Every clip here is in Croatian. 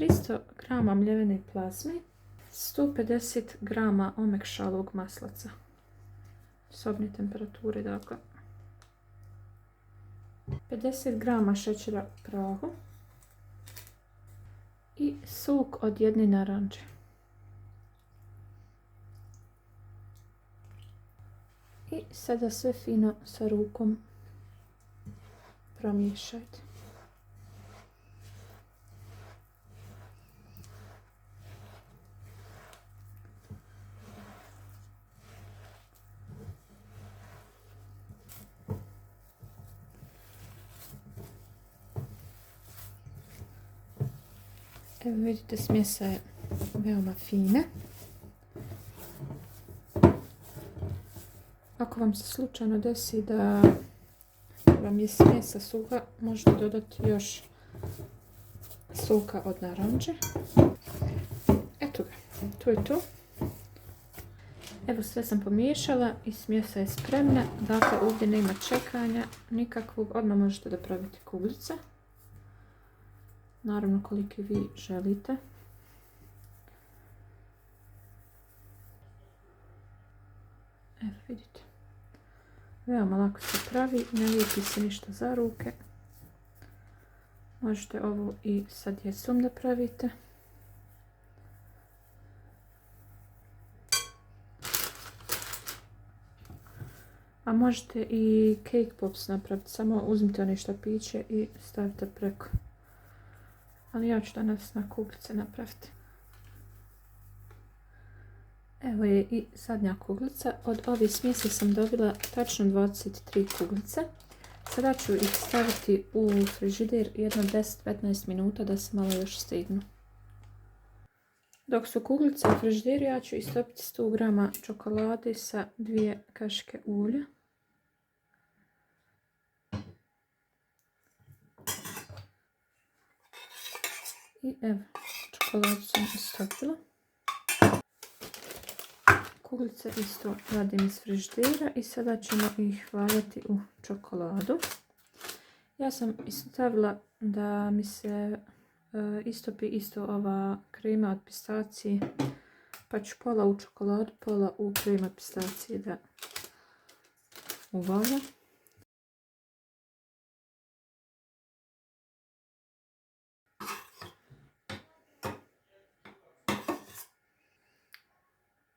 300 grama mljevene plazme, 150 grama omekšalog maslaca, sobne temperature, dakle, 50 grama šećera u prahu i sok od jedne naranče. I sada sve fino sa rukom promiješajte. Evo vidite, smjesa je veoma fina. Ako vam se slučajno desi da vam je smjesa suha, možete dodati još soka od naranče. Eto ga, to je to. Evo, sve sam pomiješala i smjesa je spremna. Dakle, ovdje nema čekanja nikakvog, odmah možete da pravite kuglice. Naravno, koliki vi želite. Evo vidite. Veoma lako se pravi, ne lijepi se ništa za ruke. Možete ovo i sa djecom da pravite. A možete i cake pops napraviti, samo uzmite one štapiće i stavite preko. Ali ja ću danas na kuglice napraviti. Evo je i zadnja kuglica. Od ove smjese sam dobila tačno 23 kuglice. Sada ću ih staviti u frižider jedno 10-15 minuta da se malo još stignu. Dok su kuglice u frižideru, ja ću istopiti 100 grama čokolade sa 2 kašike ulja. I evo, čokoladu sam istopila. Kuglice isto vadim iz frižidera i sada ćemo ih valjati u čokoladu. Ja sam stavila da mi se istopi isto ova krema od pistacije, pa ću pola u čokoladu, pola u krema od pistacije da uvaljam.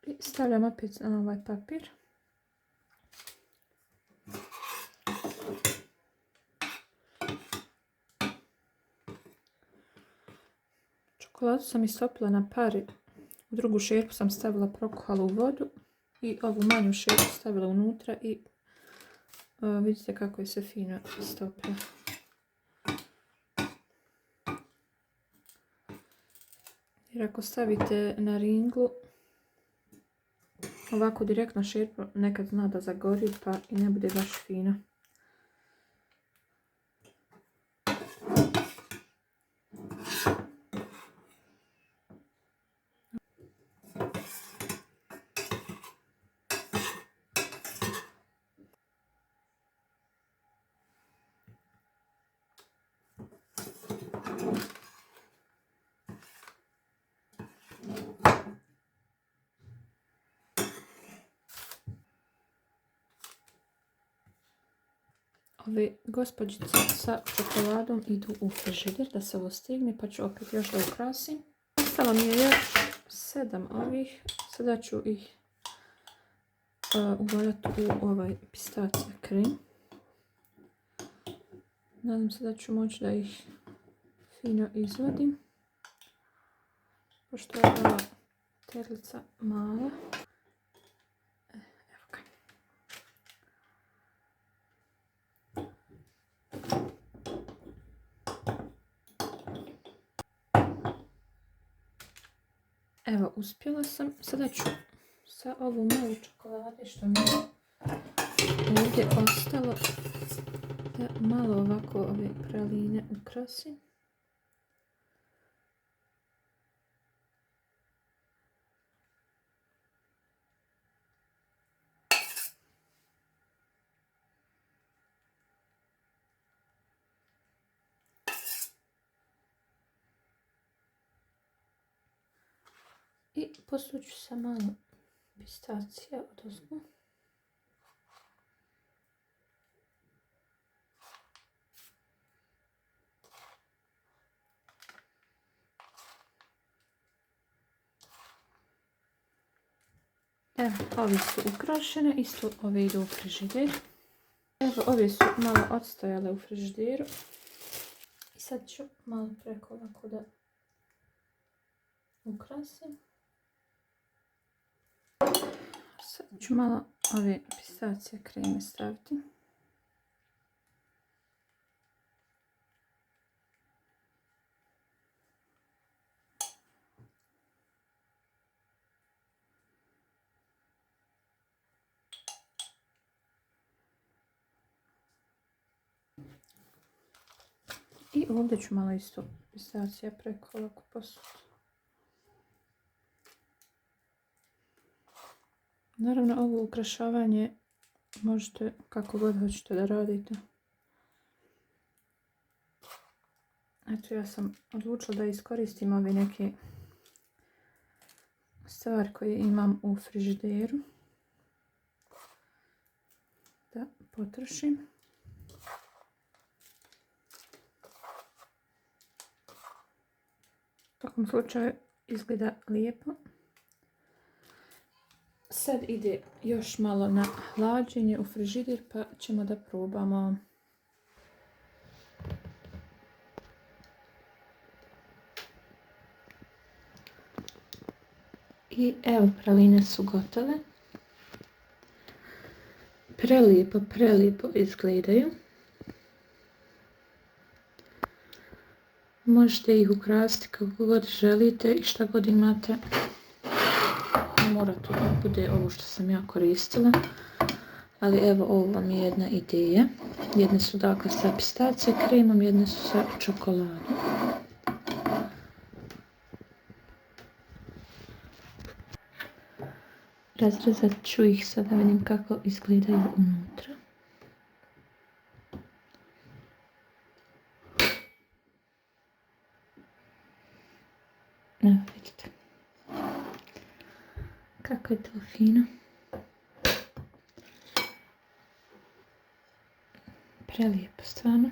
I stavljam opet na ovaj papir. Čokoladu sam istopila na pari. U drugu šerpu sam stavila prokuhalu vodu i ovu manju šerpu stavila unutra i vidite kako je se fino istopila. Jer ako stavite na ringlu, ovako direktno šerpu nekad zna da zagori pa i ne bude baš fino. Ove gospođice sa čokoladom idu u frižider da se ovo stigne, pa ću opet još da ukrasim. Ostalo mi je još 7 ovih. Sada ću ih uvaljati u ovaj pistacija krem. Nadam se da ću moći da ih fino izvadim, pošto je ova terlica mala. Evo ga. Evo, uspjela sam. Sada ću sa ovu malu čokolade što mi je ovdje ostalo da malo ovako ove praline ukrasim. I posuću sa malo pistacija odozgo. Evo, ovi su ukrašene, isto ove idu u frižider. Evo, ove su malo odstojale u frižideru. I sad ću malo preko ovako da ukrasim. Sad ću malo ove pistacije kreme staviti. I ovdje ću malo isto pistacija preko ovako posuti. Naravno, ovo ukrašavanje možete kako god hoćete da radite. Eto, ja sam odlučila da iskoristim ove neke stvari koje imam u frižideru. Da potrošim. U svakom slučaju izgleda lijepo. Sad ide još malo na hlađenje u frižider pa ćemo da probamo. I evo, praline su gotove. Prelijepo izgledaju. Možete ih ukrasiti kako god želite i šta god imate. Ne mora to da bude ovo što sam ja koristila. Ali evo, ovo vam je jedna ideja. Jedne su dakle sa pistacije kremom, jedne su sa čokoladom. Razrezat ću ih sad da vidim kako izgledaju unutra. Evo, vidite. Kako je to fino. Prelijepo stvarno.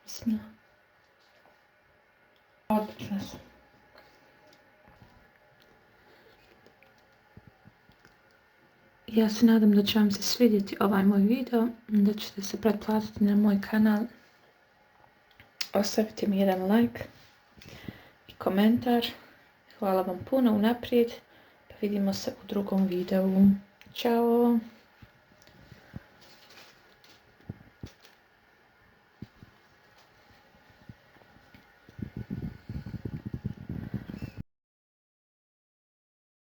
Bismillah. Odlično su. Ja se nadam da će vam se svidjeti ovaj moj video, da ćete se pretplatiti na moj kanal. Ostavite mi jedan like i komentar. Hvala vam puno unaprijed. Pa vidimo se u drugom videu. Ćao!